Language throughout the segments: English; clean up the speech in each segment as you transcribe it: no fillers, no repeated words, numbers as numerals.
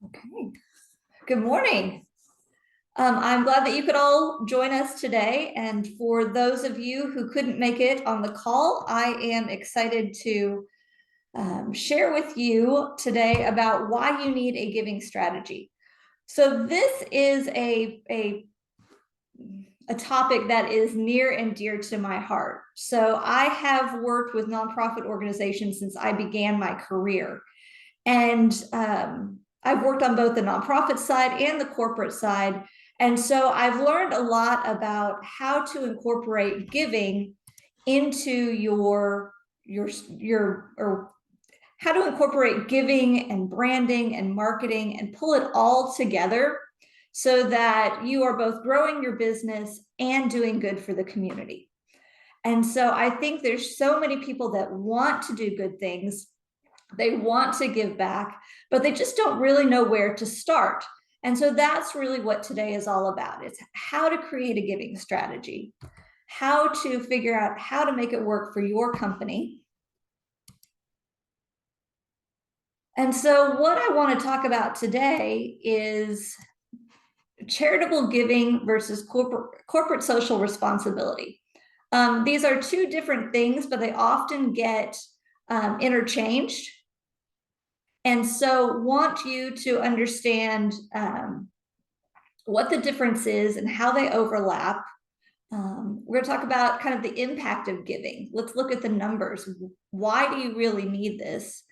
Okay, good morning. I'm glad that you could all join us today. And for those of you who couldn't make it on the call, I am excited to share with you today about why you need a giving strategy. So this is a topic that is near and dear to my heart. So I have worked with nonprofit organizations since I began my career. And I've worked on both the nonprofit side and the corporate side. And so I've learned a lot about how to incorporate giving into your or how to incorporate giving and branding and marketing and pull it all together so that you are both growing your business and doing good for the community. And so I think there's so many people that want to do good things. They want to give back, but they just don't really know where to start. And so that's really what today is all about. It's how to create a giving strategy, how to figure out how to make it work for your company. And so what I want to talk about today is charitable giving versus corporate social responsibility. These are two different things, but they often get interchanged. And so want you to understand what the difference is and how they overlap. We're going to talk about kind of the impact of giving. Let's look at the numbers. Why do you really need this?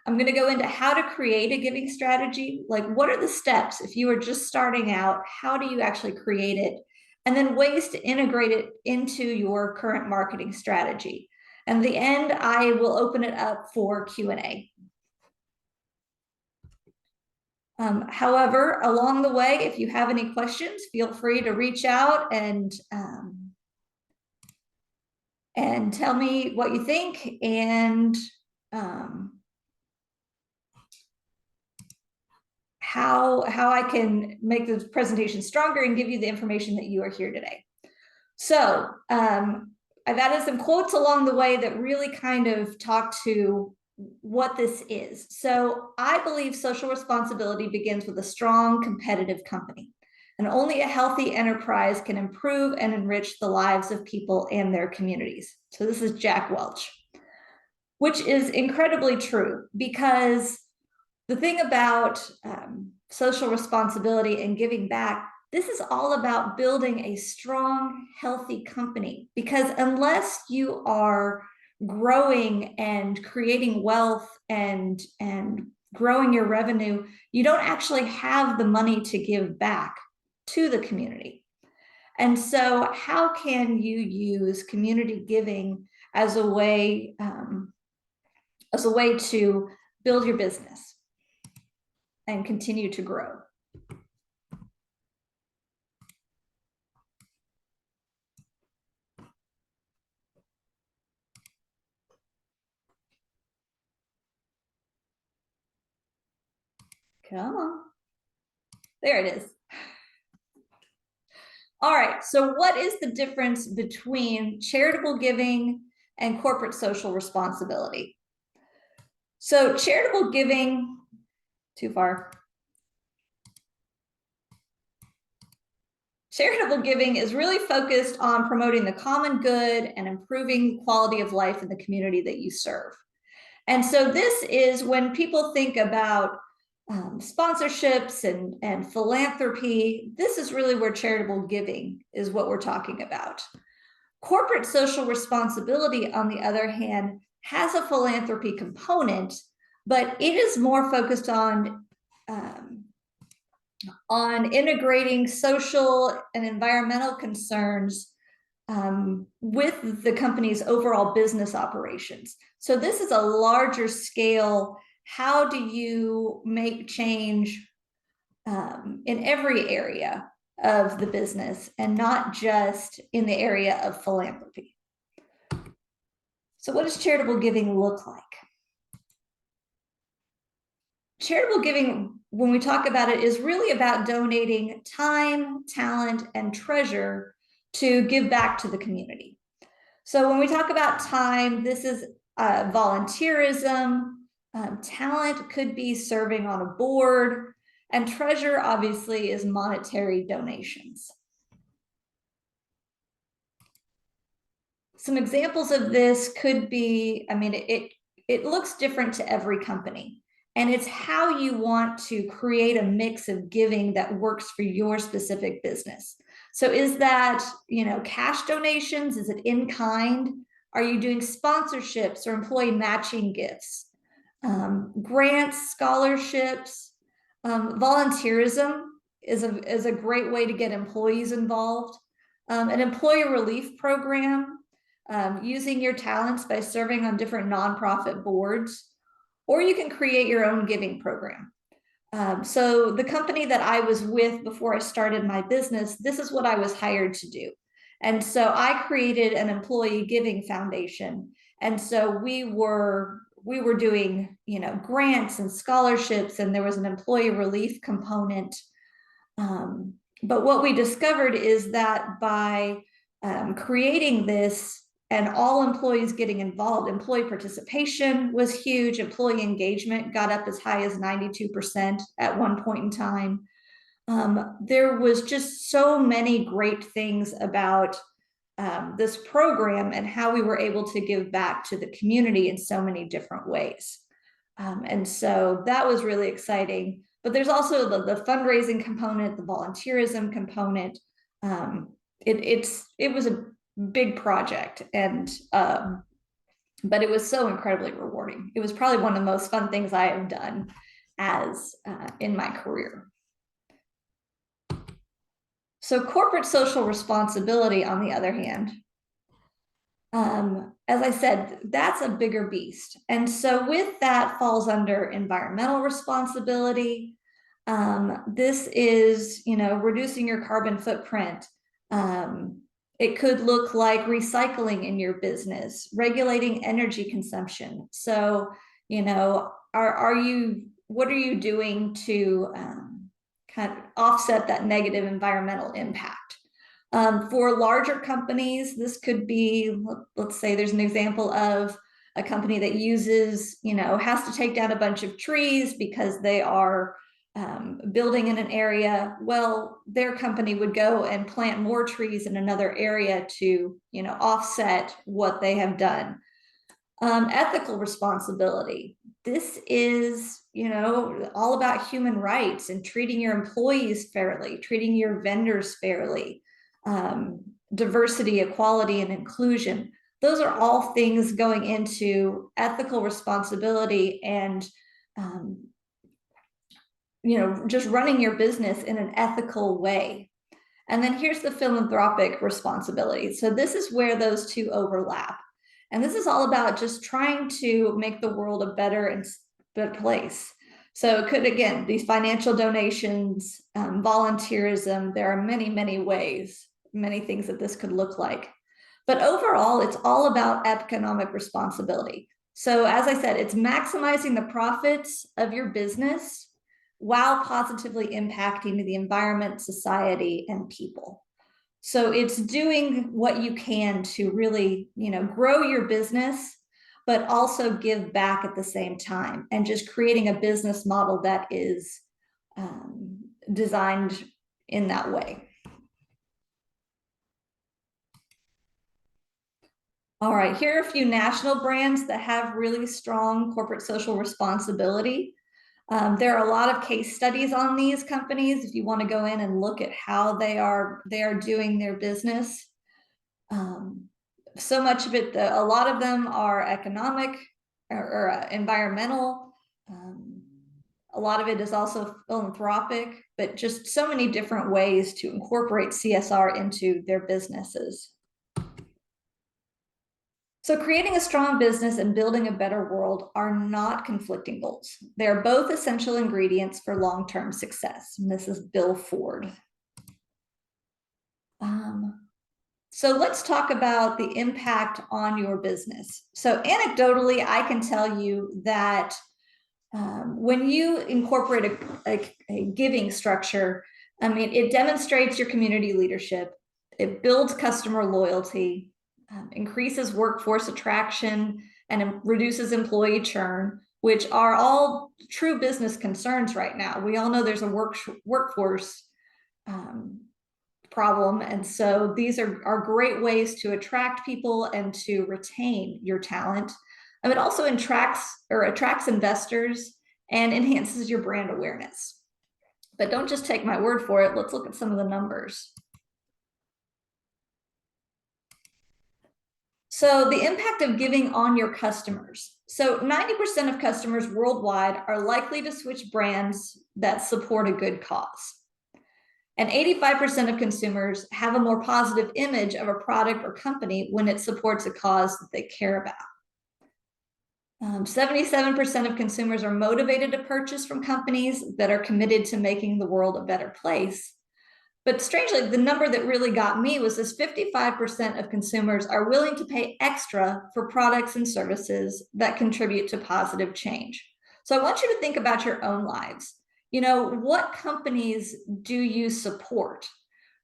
I'm going to go into how to create a giving strategy. Like, what are the steps if you are just starting out? How do you actually create it? And then ways to integrate it into your current marketing strategy. And at the end, I will open it up for Q&A. However, along the way, if you have any questions, feel free to reach out and tell me what you think and how I can make the presentation stronger and give you the information that you are here today. So I've added some quotes along the way that really kind of talk to what this is. So I believe social responsibility begins with a strong competitive company, and only a healthy enterprise can improve and enrich the lives of people and their communities. So this is Jack Welch, which is incredibly true, because the thing about social responsibility and giving back, this is all about building a strong, healthy company, because unless you are growing and creating wealth and growing your revenue, you don't actually have the money to give back to the community. And so how can you use community giving as a way to build your business and continue to grow? Come on. There it is. All right, so what is the difference between charitable giving and corporate social responsibility? So charitable giving, too far. Charitable giving is really focused on promoting the common good and improving quality of life in the community that you serve. And so this is when people think about sponsorships and philanthropy, this is really where charitable giving is what we're talking about. Corporate social responsibility, on the other hand, has a philanthropy component, but it is more focused on integrating social and environmental concerns with the company's overall business operations. So this is a larger scale. How do you make change in every area of the business and not just in the area of philanthropy? So what does charitable giving look like? Charitable giving, when we talk about it, is really about donating time, talent, and treasure to give back to the community. So when we talk about time, this is volunteerism. Talent could be serving on a board, And treasure obviously is monetary donations. Some examples of this could be, I mean, it looks different to every company, and it's how you want to create a mix of giving that works for your specific business. So is that, cash donations? Is it in kind? Are you doing sponsorships or employee matching gifts? Grants, scholarships, volunteerism is a great way to get employees involved. An employee relief program, using your talents by serving on different nonprofit boards, or you can create your own giving program. So the company that I was with before I started my business, this is what I was hired to do. And so I created an employee giving foundation. And so we were doing, grants and scholarships, and there was an employee relief component. But what we discovered is that by creating this and all employees getting involved, employee participation was huge. Employee engagement got up as high as 92% at one point in time. There was just so many great things about this program and how we were able to give back to the community in so many different ways. And so that was really exciting. But there's also the fundraising component, the volunteerism component. It was a big project, and but it was so incredibly rewarding. It was probably one of the most fun things I have done as in my career. So corporate social responsibility, on the other hand, as I said, that's a bigger beast. And so with that falls under environmental responsibility. This is, reducing your carbon footprint. It could look like recycling in your business, regulating energy consumption. So, what are you doing to kind of offset that negative environmental impact? For larger companies, this could be, let's say there's an example of a company that uses, has to take down a bunch of trees because they are building in an area. Well, their company would go and plant more trees in another area to, offset what they have done. Ethical responsibility. This is, all about human rights and treating your employees fairly, treating your vendors fairly. Diversity, equality, and inclusion. Those are all things going into ethical responsibility and, just running your business in an ethical way. And then here's the philanthropic responsibility. So this is where those two overlap. And this is all about just trying to make the world a better place. So it could, again, these financial donations, volunteerism, there are many, many ways, many things that this could look like. But overall, it's all about economic responsibility. So as I said, it's maximizing the profits of your business while positively impacting the environment, society, and people. So it's doing what you can to really, grow your business, but also give back at the same time, and just creating a business model that is designed in that way. All right, here are a few national brands that have really strong corporate social responsibility. There are a lot of case studies on these companies if you want to go in and look at how they are doing their business. So much of it, a lot of them are economic or environmental. A lot of it is also philanthropic, but just so many different ways to incorporate CSR into their businesses. So creating a strong business and building a better world are not conflicting goals. They are both essential ingredients for long-term success. And this is Bill Ford. So let's talk about the impact on your business. So anecdotally, I can tell you that when you incorporate a giving structure, it demonstrates your community leadership. It builds customer loyalty, increases workforce attraction, and reduces employee churn. which are all true business concerns right now. We all know there's a workforce problem. And so these are great ways to attract people and to retain your talent. And it also attracts investors and enhances your brand awareness. But don't just take my word for it. Let's look at some of the numbers. So the impact of giving on your customers. So 90% of customers worldwide are likely to switch brands that support a good cause. And 85% of consumers have a more positive image of a product or company when it supports a cause that they care about. 77% of consumers are motivated to purchase from companies that are committed to making the world a better place. But strangely, the number that really got me was this 55% of consumers are willing to pay extra for products and services that contribute to positive change. So I want you to think about your own lives. What companies do you support?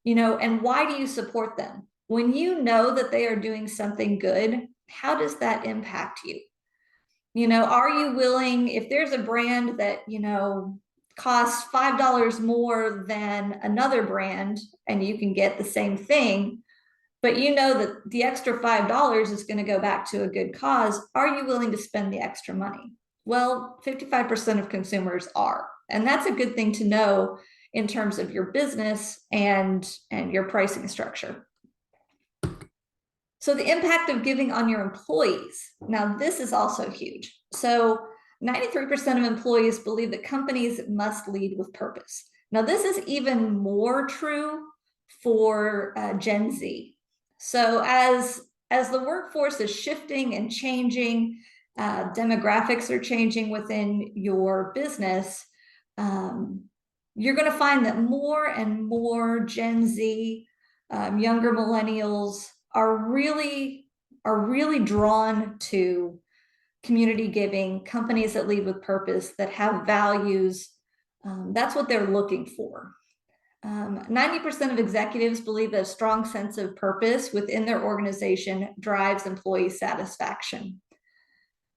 And why do you support them? When you know that they are doing something good, how does that impact you? Are you willing, if there's a brand that, costs $5 more than another brand and you can get the same thing, but you know that the extra $5 is going to go back to a good cause, are you willing to spend the extra money? Well, 55% of consumers are. And that's a good thing to know in terms of your business and your pricing structure. So the impact of giving on your employees. Now, this is also huge. So 93% of employees believe that companies must lead with purpose. Now, this is even more true for Gen Z. So as the workforce is shifting and changing, demographics are changing within your business, you're going to find that more and more Gen Z, younger millennials are really drawn to community giving, companies that lead with purpose, that have values. That's what they're looking for. 90% of executives believe that a strong sense of purpose within their organization drives employee satisfaction.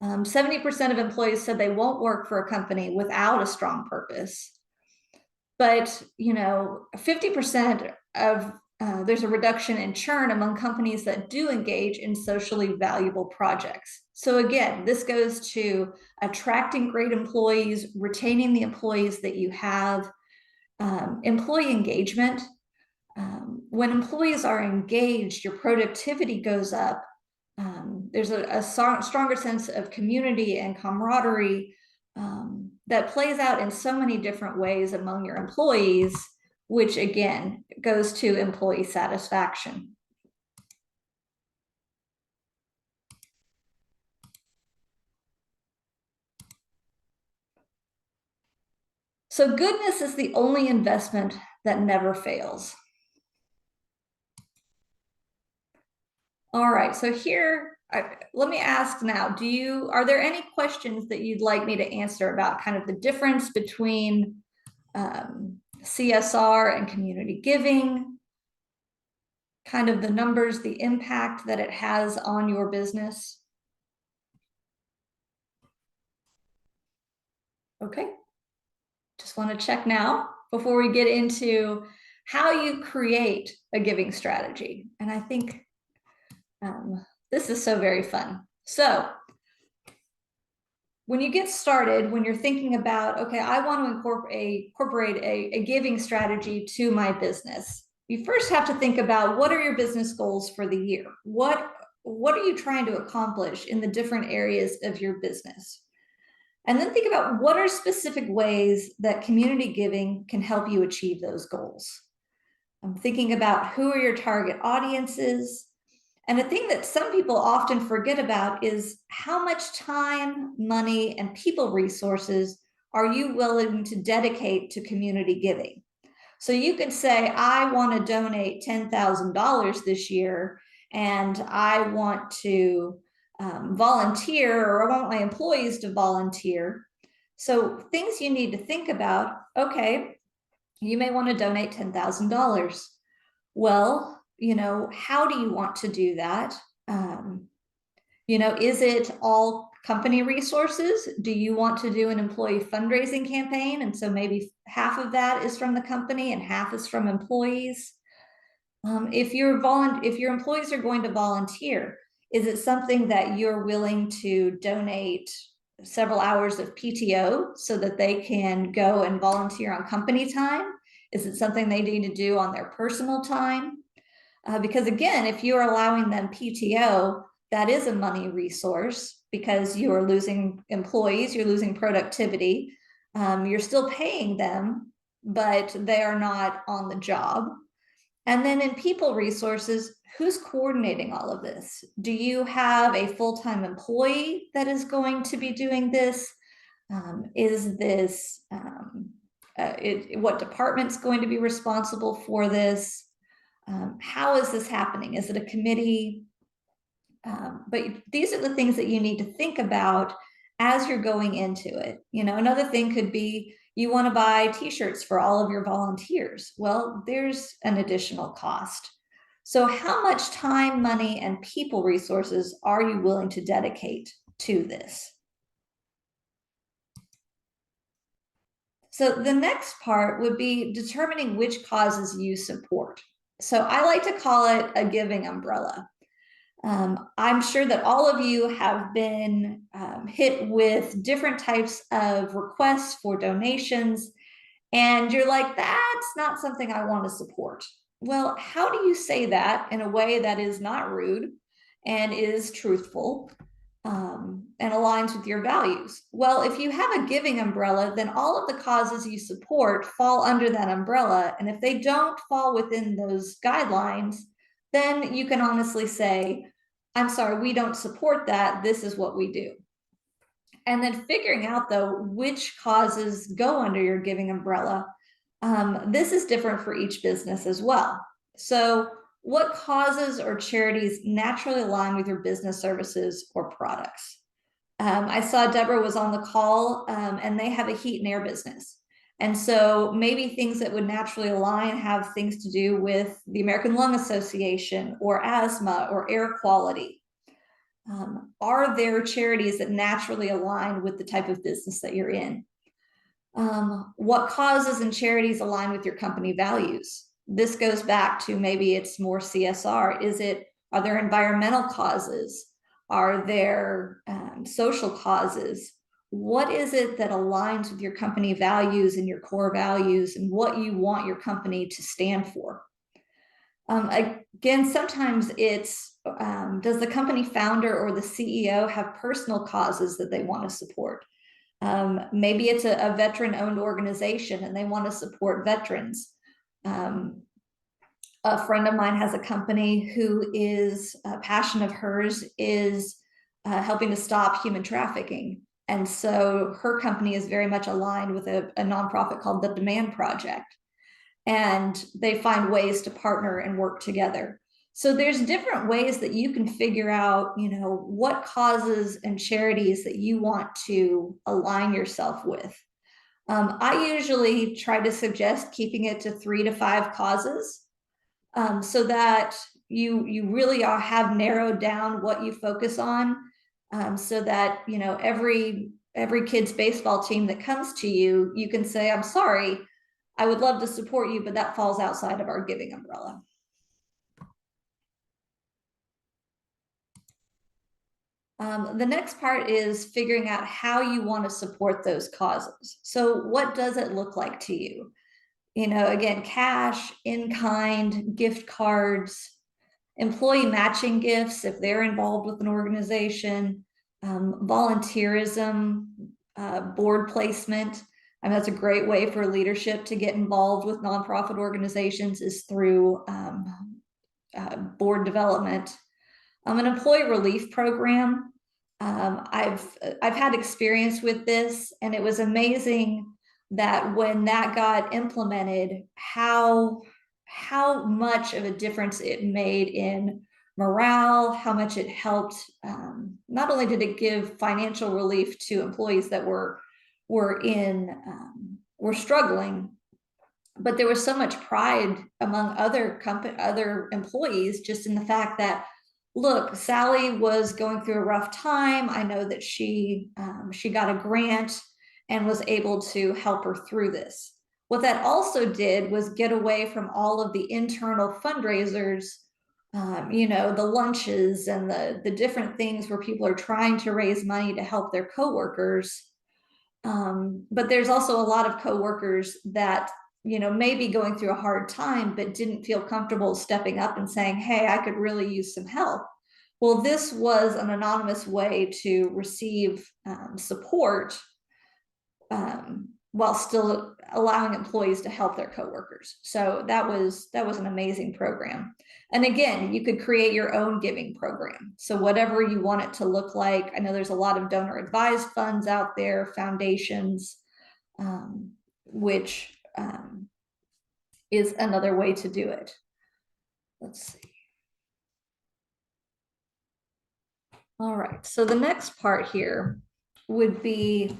70% of employees said they won't work for a company without a strong purpose. But 50% of there's a reduction in churn among companies that do engage in socially valuable projects. So again, this goes to attracting great employees, retaining the employees that you have, employee engagement. When employees are engaged, your productivity goes up. There's a stronger sense of community and camaraderie that plays out in so many different ways among your employees, which again goes to employee satisfaction. So goodness is the only investment that never fails. All right, so here, let me ask now, are there any questions that you'd like me to answer about kind of the difference between CSR and community giving, kind of the numbers, the impact that it has on your business? Okay, just want to check now before we get into how you create a giving strategy. And I think this is so very fun. So when you get started, when you're thinking about, okay, I want to incorporate a giving strategy to my business, you first have to think about, what are your business goals for the year? What are you trying to accomplish in the different areas of your business? And then think about, what are specific ways that community giving can help you achieve those goals? I'm thinking about, who are your target audiences? And a thing that some people often forget about is, how much time, money, and people resources are you willing to dedicate to community giving? So you could say, I want to donate $10,000 this year, and I want to volunteer, or I want my employees to volunteer. So things you need to think about, okay, you may want to donate $10,000. Well, how do you want to do that? Is it all company resources? Do you want to do an employee fundraising campaign? And so maybe half of that is from the company and half is from employees. If your employees are going to volunteer, is it something that you're willing to donate several hours of PTO so that they can go and volunteer on company time? Is it something they need to do on their personal time? Because again, if you're allowing them PTO, that is a money resource because you are losing employees, you're losing productivity. You're still paying them, but they are not on the job. And then in people resources, who's coordinating all of this? Do you have a full-time employee that is going to be doing this? Is this, what department's going to be responsible for this? How is this happening? Is it a committee? But these are the things that you need to think about as you're going into it. You know, another thing could be you want to buy t-shirts for all of your volunteers. Well, there's an additional cost. So how much time, money, and people resources are you willing to dedicate to this? So the next part would be determining which causes you support. So I like to call it a giving umbrella. I'm sure that all of you have been hit with different types of requests for donations, and you're like, that's not something I want to support. Well, how do you say that in a way that is not rude and is truthful and aligns with your values? Well, if you have a giving umbrella, then all of the causes you support fall under that umbrella. And if they don't fall within those guidelines, then you can honestly say, I'm sorry, we don't support that. This is what we do. And then figuring out, though, which causes go under your giving umbrella. This is different for each business as well. So what causes or charities naturally align with your business services or products? I saw Deborah was on the call and they have a heat and air business. And so maybe things that would naturally align have things to do with the American Lung Association or asthma or air quality. Are there charities that naturally align with the type of business that you're in? What causes and charities align with your company values? This goes back to maybe it's more CSR. Are there environmental causes? Are there social causes? What is it that aligns with your company values and your core values and what you want your company to stand for? Again, sometimes it's, does the company founder or the CEO have personal causes that they want to support? Maybe it's a veteran-owned organization and they want to support veterans. A friend of mine has a company who is a passion of hers is helping to stop human trafficking. And so her company is very much aligned with a nonprofit called the Demand Project. And they find ways to partner and work together. So there's different ways that you can figure out, you know, what causes and charities that you want to align yourself with. I usually try to suggest keeping it to 3 to 5 causes so that you really have narrowed down what you focus on so that, you know, every kid's baseball team that comes to you, you can say, I'm sorry, I would love to support you, but that falls outside of our giving umbrella. The next part is figuring out how you want to support those causes. So what does it look like to you? You know, again, cash, in-kind, gift cards, employee matching gifts if they're involved with an organization, volunteerism, board placement. I mean, that's a great way for leadership to get involved with nonprofit organizations is through board development. An employee relief program. I've had experience with this, and it was amazing that when that got implemented, how much of a difference it made in morale, how much it helped. Not only did it give financial relief to employees that were struggling, but there was so much pride among other employees just in the fact that look, Sally was going through a rough time. I know that she got a grant and was able to help her through this. What that also did was get away from all of the internal fundraisers, the lunches and the different things where people are trying to raise money to help their coworkers. But there's also a lot of coworkers that may be going through a hard time, but didn't feel comfortable stepping up and saying, hey, I could really use some help. Well, this was an anonymous way to receive support while still allowing employees to help their coworkers. So that was an amazing program. And again, you could create your own giving program. So whatever you want it to look like. I know there's a lot of donor advised funds out there, foundations, which is another way to do it. Let's see. All right, so the next part here would be,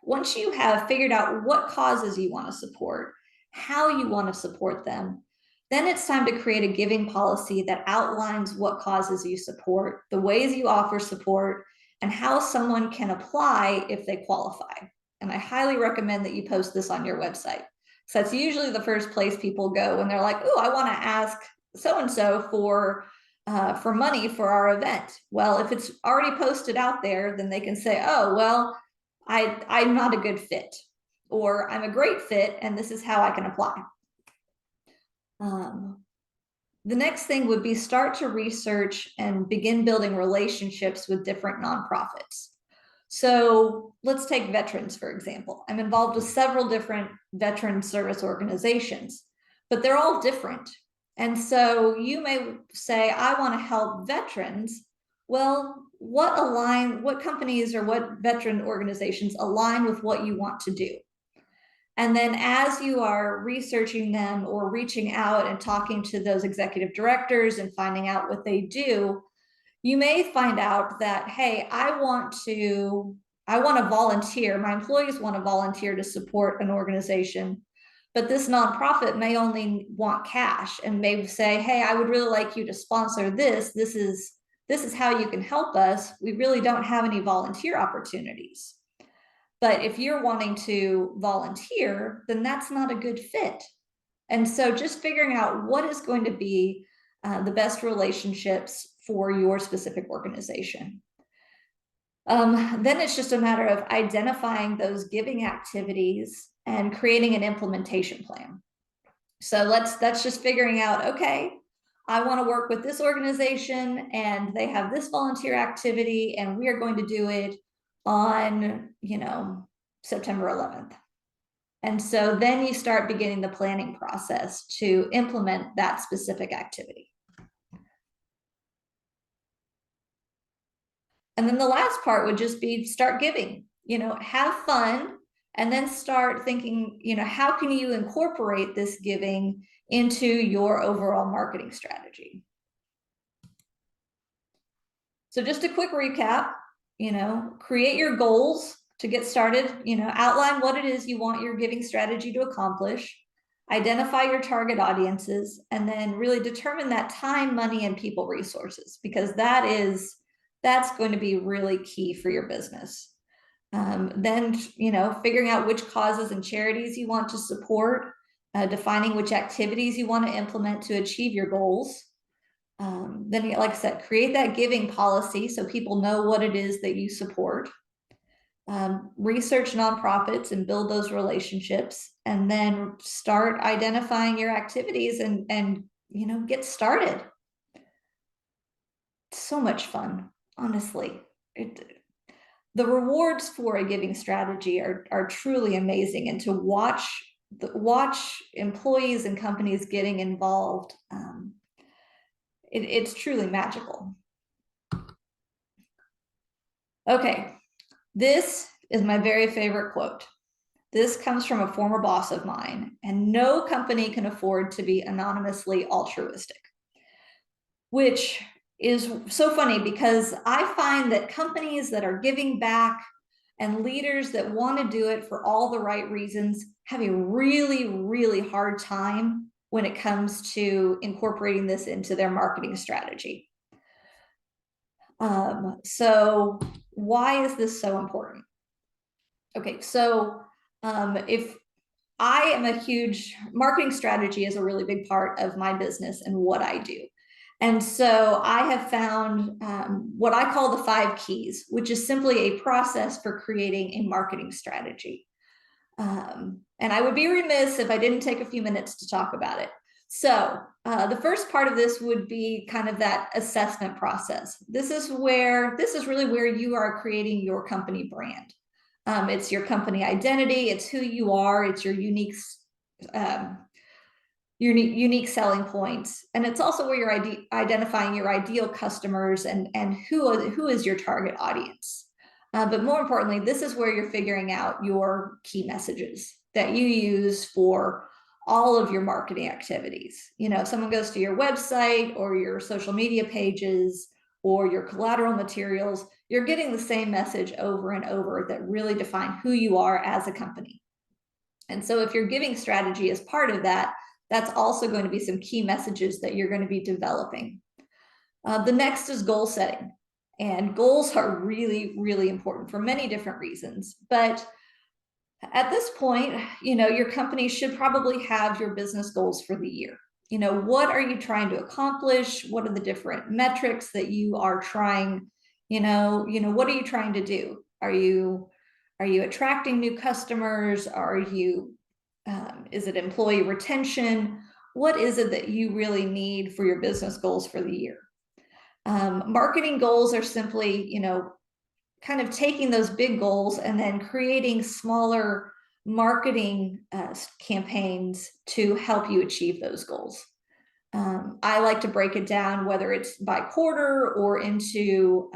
once you have figured out what causes you want to support, how you want to support them, then it's time to create a giving policy that outlines what causes you support, the ways you offer support, and how someone can apply if they qualify. And I highly recommend that you post this on your website. So that's usually the first place people go when they're like, oh, I want to ask so-and-so for money for our event. Well, if it's already posted out there, then they can say, oh, well, I'm not a good fit, or I'm a great fit, and this is how I can apply. The next thing would be start to research and begin building relationships with different nonprofits. So let's take veterans, for example. I'm involved with several different veteran service organizations, but they're all different. And so you may say, I want to help veterans. Well, what companies or what veteran organizations align with what you want to do? And then as you are researching them or reaching out and talking to those executive directors and finding out what they do, you may find out that, hey, I want to volunteer. My employees want to volunteer to support an organization, but this nonprofit may only want cash and may say, hey, I would really like you to sponsor this. This is how you can help us. We really don't have any volunteer opportunities. But if you're wanting to volunteer, then that's not a good fit. And so just figuring out what is going to be the best relationships for your specific organization. Then it's just a matter of identifying those giving activities and creating an implementation plan. So that's just figuring out, okay, I want to work with this organization and they have this volunteer activity and we are going to do it on, September 11th. And so then you start beginning the planning process to implement that specific activity. And then the last part would just be start giving, have fun, and then start thinking, how can you incorporate this giving into your overall marketing strategy? So just a quick recap, create your goals to get started, outline what it is you want your giving strategy to accomplish, identify your target audiences, and then really determine that time, money, and people resources, because that's going to be really key for your business. Then, figuring out which causes and charities you want to support, defining which activities you want to implement to achieve your goals. Then, like I said, create that giving policy so people know what it is that you support. Research nonprofits and build those relationships, and then start identifying your activities and get started. It's so much fun, honestly. The rewards for a giving strategy are truly amazing, and to watch employees and companies getting involved, it's truly magical. Okay, this is my very favorite quote. This comes from a former boss of mine, and no company can afford to be anonymously altruistic, which is so funny because I find that companies that are giving back and leaders that want to do it for all the right reasons have a really, really hard time when it comes to incorporating this into their marketing strategy. So why is this so important? Okay, so if I am a huge marketing strategy is a really big part of my business and what I do. And so I have found what I call the 5 keys, which is simply a process for creating a marketing strategy. And I would be remiss if I didn't take a few minutes to talk about it. So the first part of this would be kind of that assessment process. This is really where you are creating your company brand. It's your company identity. It's who you are. It's your um, unique selling points, and it's also where you're identifying your ideal customers and who is your target audience. But more importantly, this is where you're figuring out your key messages that you use for all of your marketing activities. If someone goes to your website or your social media pages or your collateral materials, you're getting the same message over and over that really define who you are as a company. And so if your giving strategy is part of that, that's also going to be some key messages that you're going to be developing. The next is goal setting. And goals are really, really important for many different reasons. But at this point, your company should probably have your business goals for the year. What are you trying to accomplish? What are the different metrics that you are trying? What are you trying to do? Are you attracting new customers? Is it employee retention? What is it that you really need for your business goals for the year? Marketing goals are simply, kind of taking those big goals and then creating smaller marketing campaigns to help you achieve those goals. I like to break it down, whether it's by quarter or into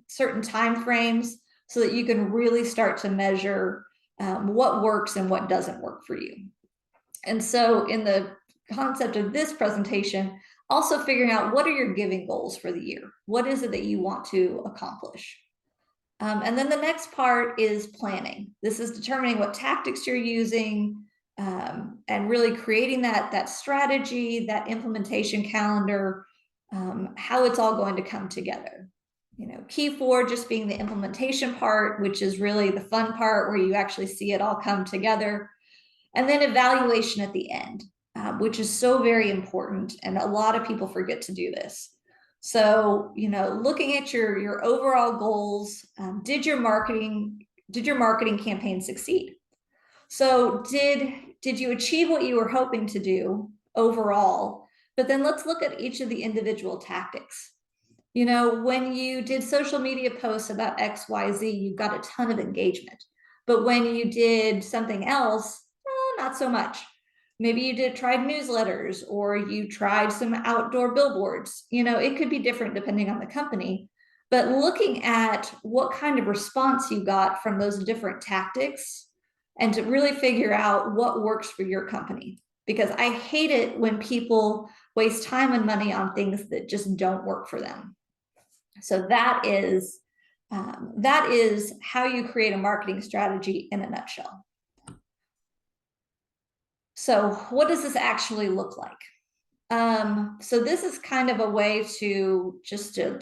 certain time frames, so that you can really start to measure what works and what doesn't work for you. And so in the concept of this presentation, also figuring out what are your giving goals for the year? What is it that you want to accomplish? And then the next part is planning. This is determining what tactics you're using and really creating that strategy, that implementation calendar, how it's all going to come together. Key 4 just being the implementation part, which is really the fun part where you actually see it all come together. And then evaluation at the end, which is so very important. And a lot of people forget to do this. So, looking at your overall goals, did your marketing campaign succeed? So did you achieve what you were hoping to do overall? But then let's look at each of the individual tactics. When you did social media posts about XYZ, you got a ton of engagement. But when you did something else, not so much. Maybe you tried newsletters, or you tried some outdoor billboards. It could be different depending on the company. But looking at what kind of response you got from those different tactics, and to really figure out what works for your company. Because I hate it when people waste time and money on things that just don't work for them. So that is how you create a marketing strategy in a nutshell. So what does this actually look like? So this is kind of a way to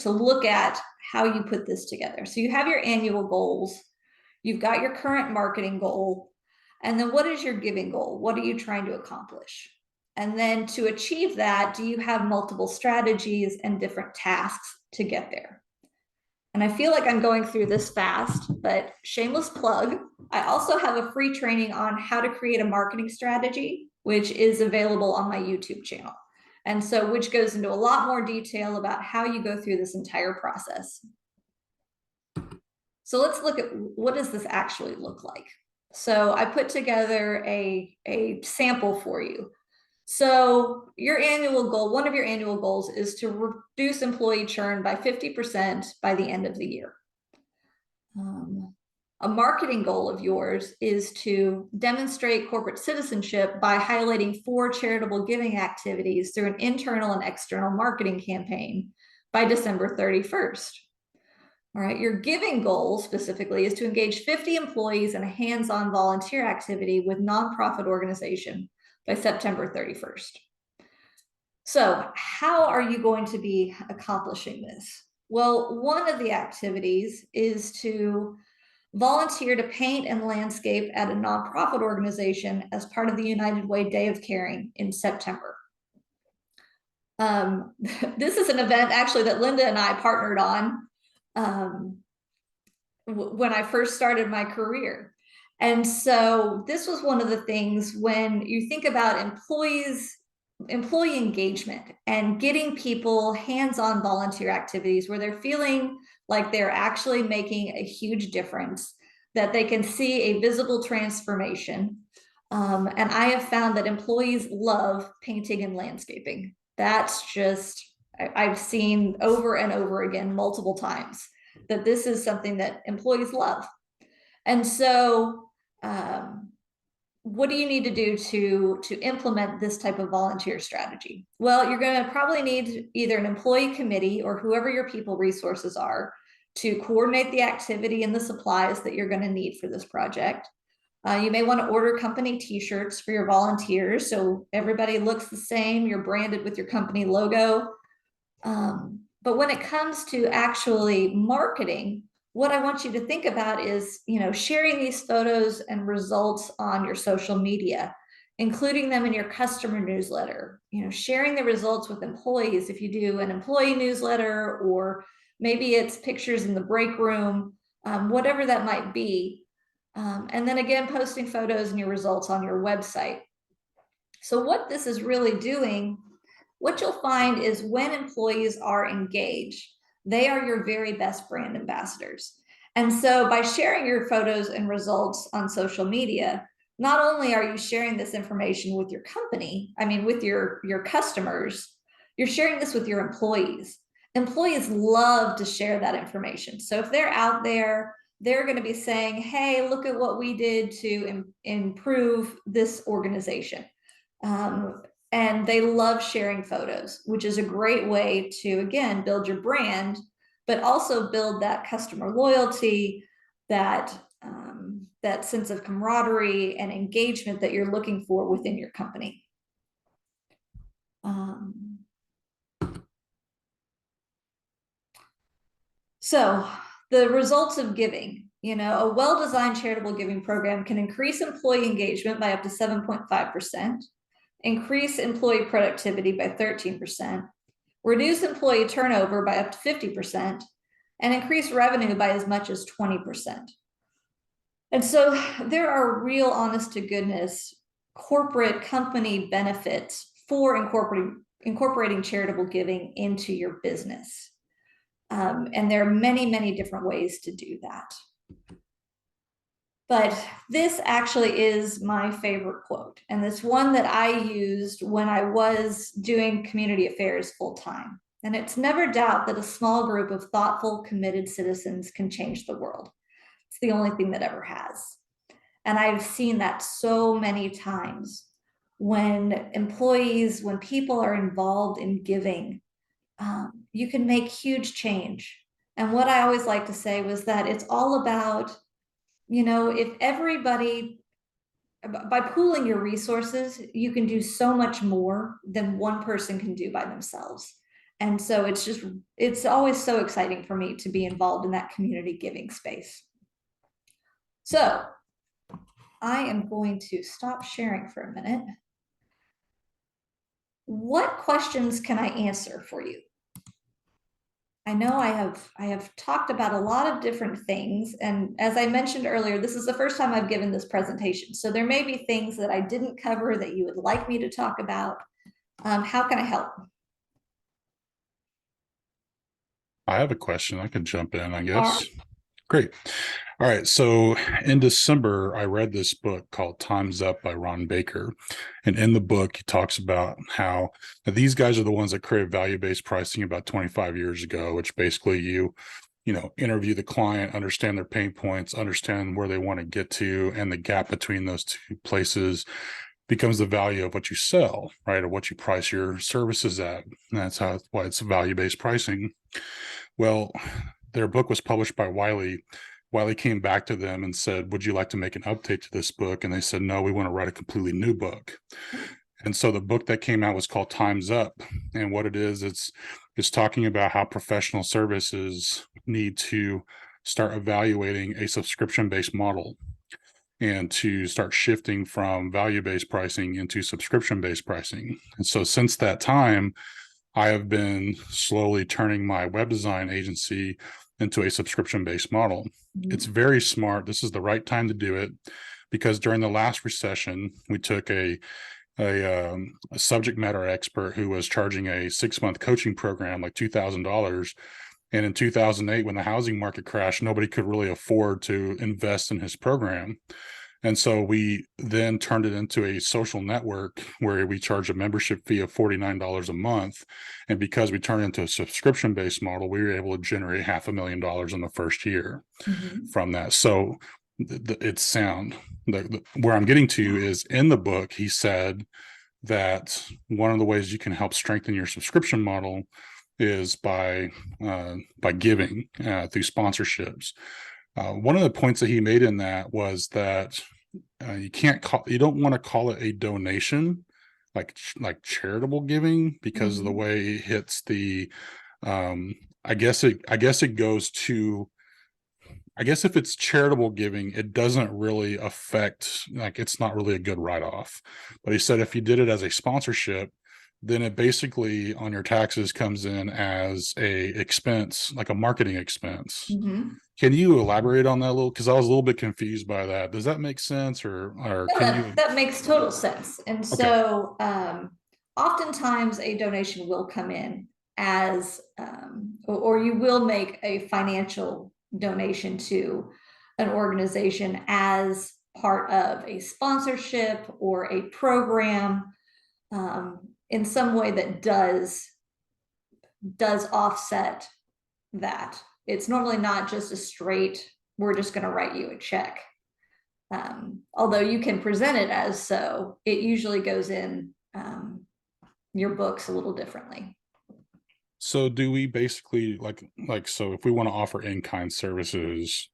look at how you put this together. So you have your annual goals, you've got your current marketing goal, and then what is your giving goal? What are you trying to accomplish? And then to achieve that, do you have multiple strategies and different tasks to get there? And I feel like I'm going through this fast, but shameless plug, I also have a free training on how to create a marketing strategy, which is available on my YouTube channel. And so, which goes into a lot more detail about how you go through this entire process. So let's look at what does this actually look like. So I put together a sample for you. So your annual goal, one of your annual goals is to reduce employee churn by 50% by the end of the year. A marketing goal of yours is to demonstrate corporate citizenship by highlighting 4 charitable giving activities through an internal and external marketing campaign by December 31st. All right, your giving goal specifically is to engage 50 employees in a hands-on volunteer activity with nonprofit organization by September 31st. So how are you going to be accomplishing this? Well, one of the activities is to volunteer to paint and landscape at a nonprofit organization as part of the United Way Day of Caring in September. This is an event actually that Linda and I partnered on when I first started my career. And so this was one of the things when you think about employee engagement and getting people hands-on volunteer activities where they're feeling like they're actually making a huge difference, that they can see a visible transformation. And I have found that employees love painting and landscaping. That's just, I've seen over and over again, multiple times, that this is something that employees love. And so what do you need to do to implement this type of volunteer strategy? Well, you're going to probably need either an employee committee or whoever your people resources are to coordinate the activity and the supplies that you're going to need for this project. You may want to order company t-shirts for your volunteers so everybody looks the same, you're branded with your company logo. But when it comes to actually marketing, what I want you to think about is, sharing these photos and results on your social media, including them in your customer newsletter, sharing the results with employees if you do an employee newsletter, or maybe it's pictures in the break room, whatever that might be. And then again, posting photos and your results on your website. So what this is really doing, what you'll find is when employees are engaged, they are your very best brand ambassadors. And so by sharing your photos and results on social media, not only are you sharing this information with your company, with your customers, you're sharing this with your employees. Employees love to share that information. So if they're out there, they're going to be saying, hey, look at what we did to improve this organization. And they love sharing photos, which is a great way to, again, build your brand, but also build that customer loyalty, that sense of camaraderie and engagement that you're looking for within your company. So the results of giving, a well-designed charitable giving program can increase employee engagement by up to 7.5%. Increase employee productivity by 13%, reduce employee turnover by up to 50%, and increase revenue by as much as 20%. And so there are real, honest to goodness, corporate company benefits for incorporating charitable giving into your business. And there are many, many different ways to do that. But this actually is my favorite quote, and it's one that I used when I was doing community affairs full time. And it's never doubt that a small group of thoughtful, committed citizens can change the world. It's the only thing that ever has. And I've seen that so many times when people are involved in giving, you can make huge change. And what I always like to say was that it's all about, if everybody, by pooling your resources, you can do so much more than one person can do by themselves. And so it's always so exciting for me to be involved in that community giving space. So I am going to stop sharing for a minute. What questions can I answer for you? I know I have talked about a lot of different things, and as I mentioned earlier, this is the first time I've given this presentation, so there may be things that I didn't cover that you would like me to talk about. How can I help? I have a question. I can jump in, I guess. Right. Great. All right. So in December, I read this book called Time's Up by Ron Baker. And in the book, he talks about how these guys are the ones that created value-based pricing about 25 years ago, which basically you interview the client, understand their pain points, understand where they want to get to, and the gap between those two places becomes the value of what you sell, right? Or what you price your services at. And that's why it's value-based pricing. Well, their book was published by Wiley. Wiley came back to them and said, would you like to make an update to this book? And they said, no, we want to write a completely new book. And so the book that came out was called Time's Up. And what it is, is talking about how professional services need to start evaluating a subscription-based model and to start shifting from value-based pricing into subscription-based pricing. And so since that time, I have been slowly turning my web design agency into a subscription-based model. It's very smart. This is the right time to do it, because during the last recession, we took a subject matter expert who was charging a 6-month coaching program like $2,000. And in 2008, when the housing market crashed, nobody could really afford to invest in his program. And so we then turned it into a social network where we charge a membership fee of $49 a month. And because we turned it into a subscription-based model, we were able to generate $500,000 in the first year from that. So it's sound. Where I'm getting to is, in the book, he said that one of the ways you can help strengthen your subscription model is by giving through sponsorships. One of the points that he made in that was that you don't want to call it a donation, like charitable giving, because of the way it hits the I guess it goes to, I guess if it's charitable giving, it doesn't really affect, like, it's not really a good write-off. But he said if you did it as a sponsorship, then it basically on your taxes comes in as a expense, like a marketing expense. Can you elaborate on that a little? Because I was a little bit confused by that. Does that make sense, or that makes total sense. And so oftentimes a donation will come in as or you will make a financial donation to an organization as part of a sponsorship or a program in some way that does offset that. It's normally not just a straight, we're just going to write you a check. Although you can present it as so, it usually goes in your books a little differently. So do we basically so if we want to offer in-kind services,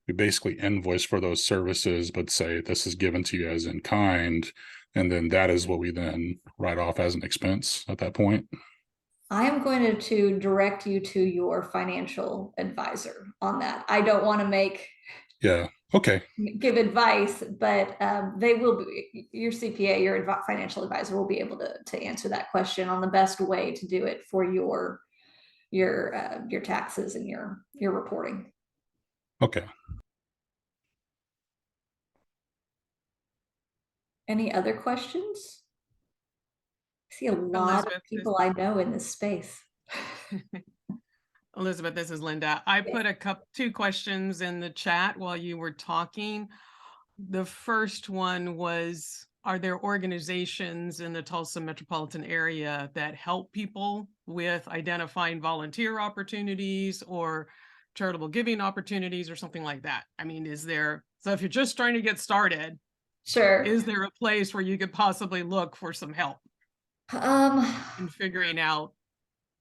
we basically invoice for those services, but say this is given to you as in kind, and then that is what we then write off as an expense at that point? I am going to direct you to your financial advisor on that. I don't want to give advice, but they will be, your CPA, your financial advisor will be able to answer that question on the best way to do it for your taxes and your reporting. Okay. Any other questions? I see a lot of people I know in this space. Elizabeth, this is Linda. I put two questions in the chat while you were talking. The first one was, are there organizations in the Tulsa metropolitan area that help people with identifying volunteer opportunities or charitable giving opportunities or something like that? I mean, so if you're just trying to get started, sure, is there a place where you could possibly look for some help in figuring out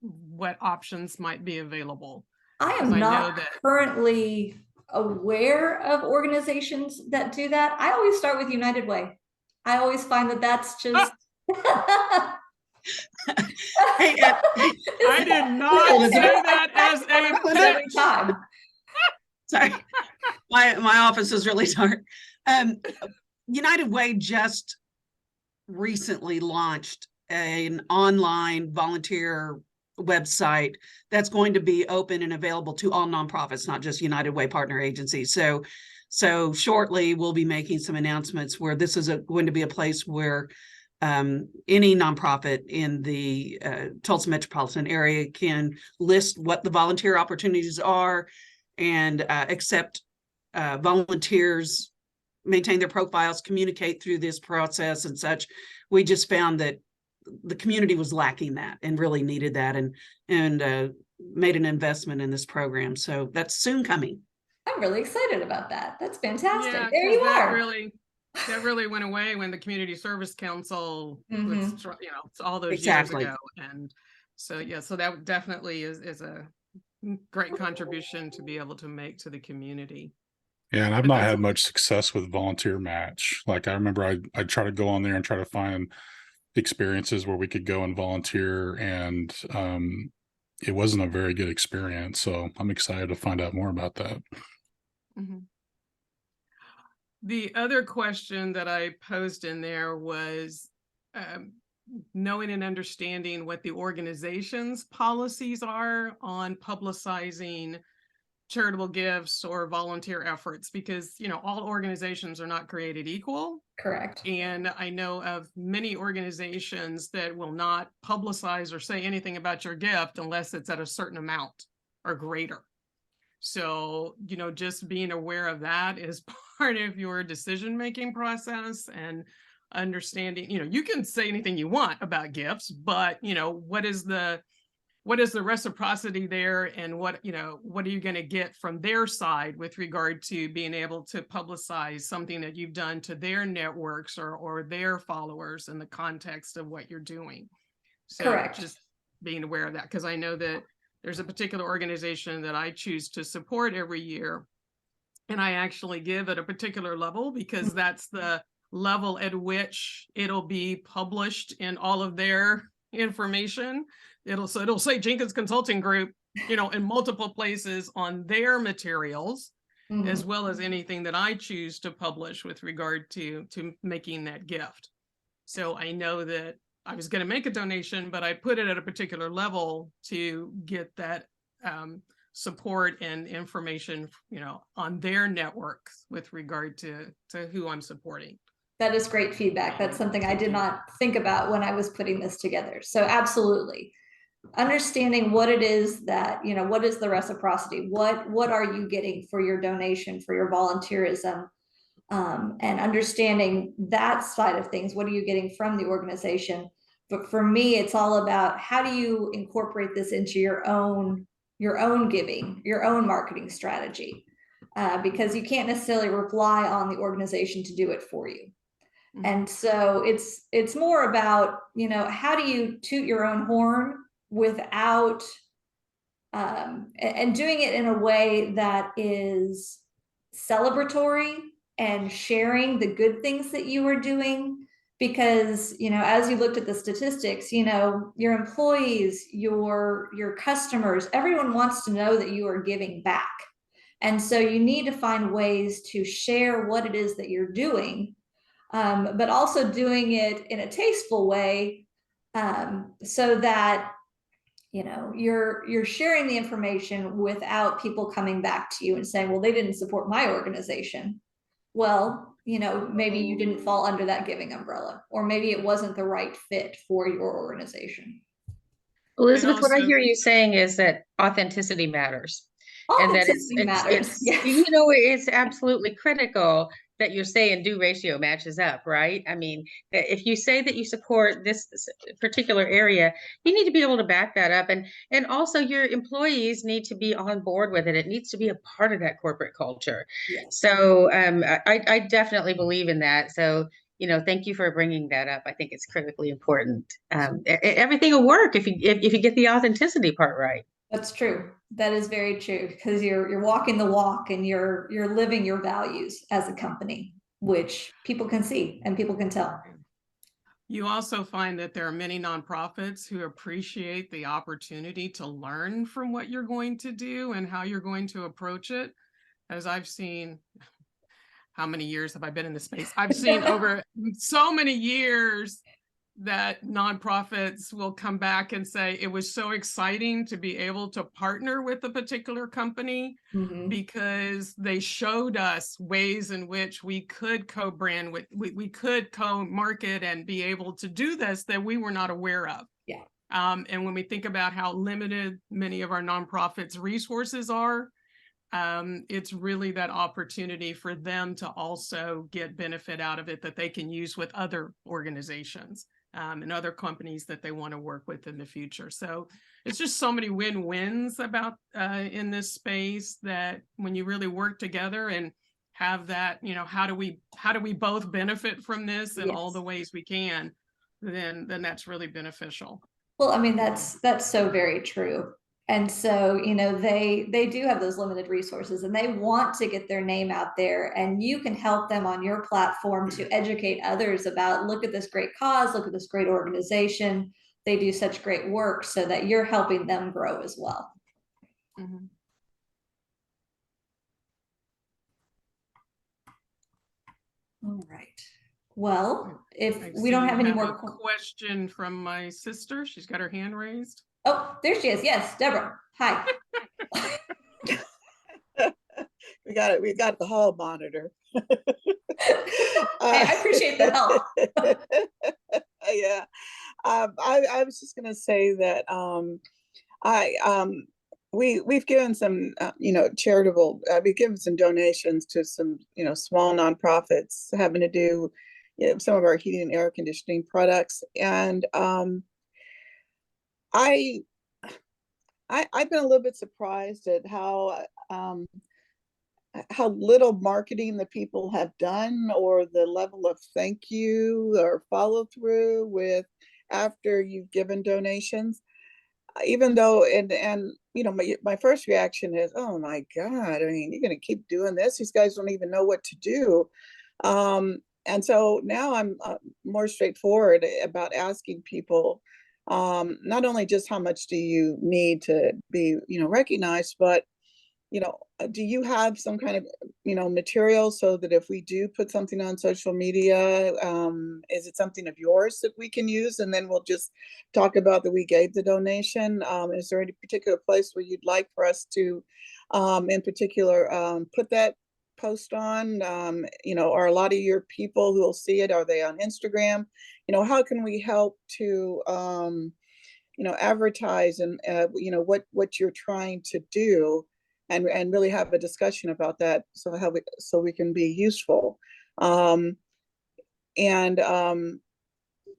what options might be available? I am not currently aware of organizations that do that. I always start with United Way. I always find that that's just hey, I did not say that as a every time. Sorry, my office is really dark. United Way just recently launched an online volunteer website that's going to be open and available to all nonprofits, not just United Way partner agencies. So shortly we'll be making some announcements where this is going to be a place where any nonprofit in the Tulsa metropolitan area can list what the volunteer opportunities are and accept volunteers, maintain their profiles, communicate through this process and such. We just found that the community was lacking that and really needed that, and made an investment in this program. So that's soon coming. I'm really excited about that. That's fantastic. Yeah, there you are. That really went away when the Community Service Council was, all those years ago. And so, so that definitely is a great contribution to be able to make to the community. Yeah, and I've not had much success with Volunteer Match. Like, I remember I'd try to go on there and try to find experiences where we could go and volunteer, and it wasn't a very good experience. So I'm excited to find out more about that. Mhm. The other question that I posed in there was knowing and understanding what the organization's policies are on publicizing charitable gifts or volunteer efforts, because, you know, all organizations are not created equal. Correct. And I know of many organizations that will not publicize or say anything about your gift unless it's at a certain amount or greater. So, you know, just being aware of that is part of your decision-making process, and understanding, you know, you can say anything you want about gifts, but, you know, what is the reciprocity there, and what are you going to get from their side with regard to being able to publicize something that you've done to their networks or their followers in the context of what you're doing. So Correct. just being aware of that, because I know that there's a particular organization that I choose to support every year, and I actually give at a particular level because that's the level at which it'll be published in all of their information. It'll say Jenkins Consulting Group, you know, in multiple places on their materials, Mhm. as well as anything that I choose to publish with regard to making that gift. So I know that I was going to make a donation, but I put it at a particular level to get that support and information, you know, on their networks with regard to who I'm supporting. That is great feedback. That's something I did not think about when I was putting this together. So absolutely. Understanding what it is that, you know, what is the reciprocity? What are you getting for your donation, for your volunteerism? And understanding that side of things. What are you getting from the organization? But for me, it's all about how do you incorporate this into your own giving, your own marketing strategy, because you can't necessarily rely on the organization to do it for you. Mhm. And so it's more about, you know, how do you toot your own horn without and doing it in a way that is celebratory and sharing the good things that you are doing. Because, you know, as you looked at the statistics, you know, your employees, your customers, everyone wants to know that you are giving back. And so you need to find ways to share what it is that you're doing, but also doing it in a tasteful way, so that, you know, you're sharing the information without people coming back to you and saying, well, they didn't support my organization. Well, you know, maybe you didn't fall under that giving umbrella, or maybe it wasn't the right fit for your organization. Elizabeth, what I also- hear you saying is that authenticity matters. And that Authenticity matters. Yes. you know, it's absolutely critical that your say and do ratio matches up, right? I mean, if you say that you support this particular area, you need to be able to back that up. And also your employees need to be on board with it. It needs to be a part of that corporate culture. Yes. So I definitely believe in that. So, you know, thank you for bringing that up. I think it's critically important. Everything will work if you get the authenticity part right. That's true. That is very true, because you're walking the walk and you're living your values as a company, which people can see and people can tell. You also find that there are many nonprofits who appreciate the opportunity to learn from what you're going to do and how you're going to approach it. As I've seen, how many years have I been in this space? I've seen over so many years that nonprofits will come back and say, it was so exciting to be able to partner with a particular company because they showed us ways in which we could co-brand with, we could co-market and be able to do this that we were not aware of. Yeah. And when we think about how limited many of our nonprofits' resources are, it's really that opportunity for them to also get benefit out of it that they can use with other organizations and other companies that they want to work with in the future. So it's just so many win-wins about in this space, that when you really work together and have that, you know, how do we both benefit from this in all the ways we can, then that's really beneficial. Well, I mean, that's so very true. And so, you know, they do have those limited resources and they want to get their name out there, and you can help them on your platform to educate others about, look at this great cause, look at this great organization, they do such great work so that you're helping them grow as well. Mhm. All right. Well, if I we don't see have you any a more. question from my sister. She's got her hand raised. Oh, there she is. Yes, Deborah. Hi. We got it. We got the hall monitor. Hey, I appreciate the help. Yeah. I was just gonna say that we've given some charitable, we've given some donations to some small nonprofits having to do some of our heating and air conditioning products, and I've been a little bit surprised at how little marketing the people have done, or the level of thank you or follow through with after you've given donations. Even though, and my first reaction is, oh my God, I mean, you're going to keep doing this? These guys don't even know what to do. And so now I'm more straightforward about asking people, not only just how much do you need to be, recognized, but do you have some kind of, material so that if we do put something on social media, is it something of yours that we can use? And then we'll just talk about that we gave the donation. Is there any particular place where you'd like for us to, in particular, put that post on? Are a lot of your people who will see it, are they on Instagram? How can we help to, advertise and, what you're trying to do? And really have a discussion about that, so we can be useful, and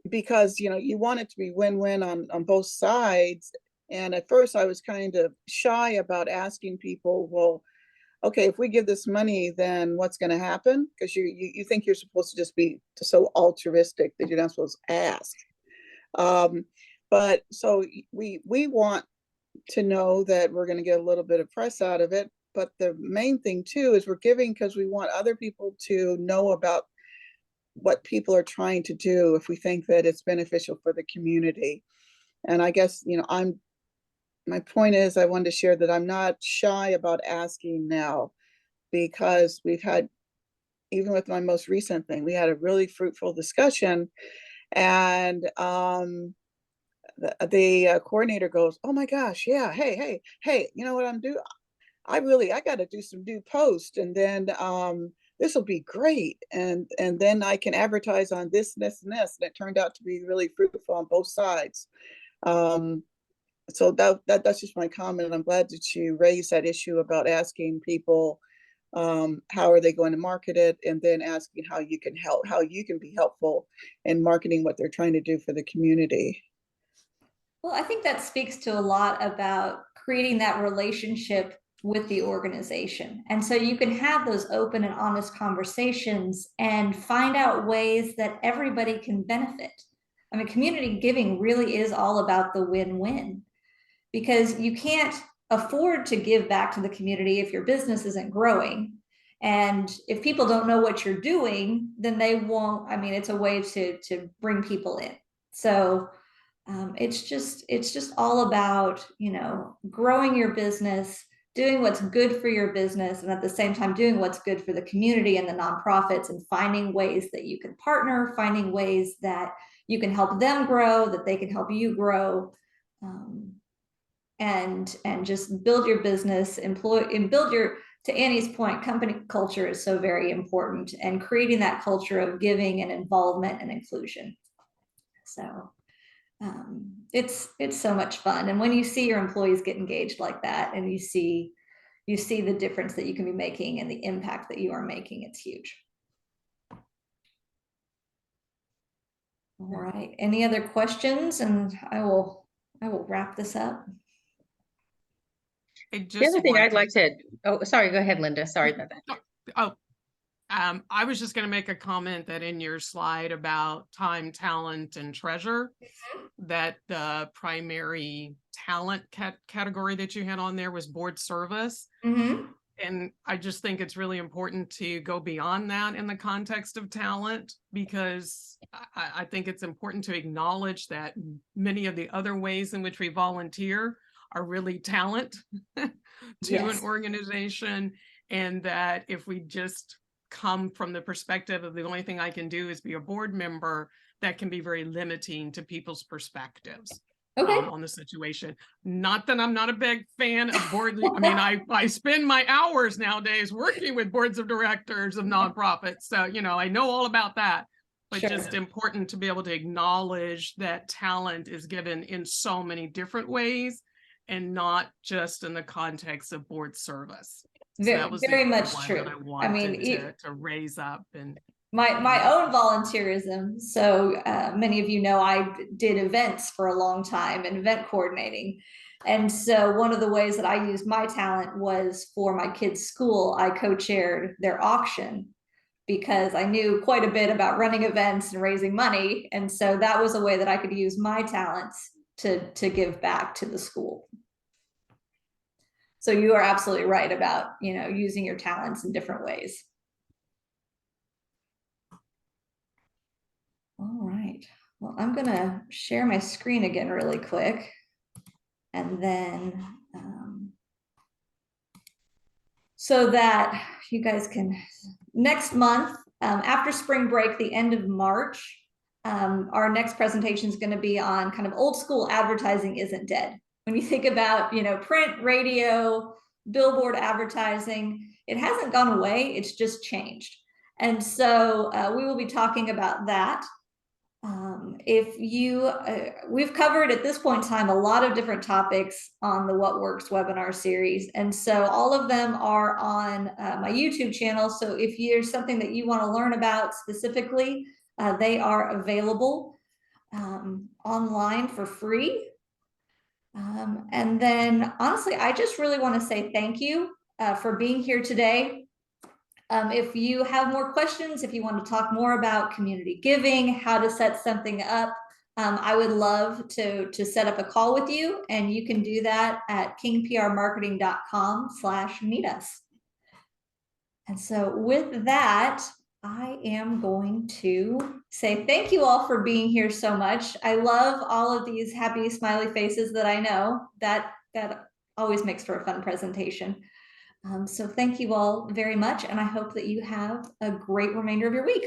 because you want it to be win-win on both sides. And at first I was kind of shy about asking people, well, okay, if we give this money, then what's going to happen? Because you think you're supposed to just be so altruistic that you're not supposed to ask, but so we want to know that we're going to get a little bit of press out of it. But the main thing too is we're giving because we want other people to know about what people are trying to do if we think that it's beneficial for the community. And I guess, my point is, I wanted to share that I'm not shy about asking now, because we've had, even with my most recent thing, we had a really fruitful discussion. And the coordinator goes, oh my gosh, yeah, hey, you know what I'm doing? I got to do some new posts, and then this will be great, and then I can advertise on this and this and this. And it turned out to be really fruitful on both sides. So that's just my comment. I'm glad that you raised that issue about asking people how are they going to market it, and then asking how you can help, how you can be helpful in marketing what they're trying to do for the community. Well, I think that speaks to a lot about creating that relationship with the organization. And so you can have those open and honest conversations and find out ways that everybody can benefit. I mean, community giving really is all about the win-win, because you can't afford to give back to the community if your business isn't growing. And if people don't know what you're doing, then they won't. I mean, it's a way to bring people in. So it's just all about, growing your business, doing what's good for your business, and at the same time doing what's good for the community and the nonprofits, and finding ways that you can partner, finding ways that you can help them grow, that they can help you grow, and just build your business, to Annie's point, company culture is so very important, and creating that culture of giving and involvement and inclusion. So it's so much fun. And when you see your employees get engaged like that, and you see the difference that you can be making and the impact that you are making, it's huge. All right. Any other questions? And I will wrap this up. The other thing I'd like to, oh, sorry, go ahead, Linda. Sorry about that. I was just going to make a comment that in your slide about time, talent, and treasure, that the primary talent category that you had on there was board service. Mm-hmm. And I just think it's really important to go beyond that in the context of talent, because I think it's important to acknowledge that many of the other ways in which we volunteer are really talent to Yes. an organization. And that if we just come from the perspective of the only thing I can do is be a board member, that can be very limiting to people's perspectives. Okay. On the situation. Not that I'm not a big fan of board. I mean, I spend my hours nowadays working with boards of directors of nonprofits. So, you know, I know all about that, but Sure. just important to be able to acknowledge that talent is given in so many different ways and not just in the context of board service. So that was Very the much one true. that I I mean, wanted to raise up. And my own volunteerism. So many of you know I did events for a long time and event coordinating. And so one of the ways that I used my talent was for my kids' school. I co-chaired their auction because I knew quite a bit about running events and raising money. And so that was a way that I could use my talents to give back to the school. So you are absolutely right about, you know, using your talents in different ways. All right, well, I'm gonna share my screen again really quick. And then so that you guys can, next month, after spring break, the end of March, our next presentation is gonna be on kind of old school advertising isn't dead. When you think about, you know, print, radio, billboard advertising, it hasn't gone away, it's just changed. And so we will be talking about that. If you, we've covered at this point in time a lot of different topics on the What Works webinar series. And so all of them are on my YouTube channel. So if there's something that you want to learn about specifically, they are available online for free. And then honestly, I just really want to say thank you for being here today. If you have more questions, if you want to talk more about community giving, how to set something up, I would love to set up a call with you, and you can do that at kingprmarketing.com/meet us. And so with that, I am going to say thank you all for being here so much. I love all of these happy smiley faces that I know. That always makes for a fun presentation. So thank you all very much, and I hope that you have a great remainder of your week.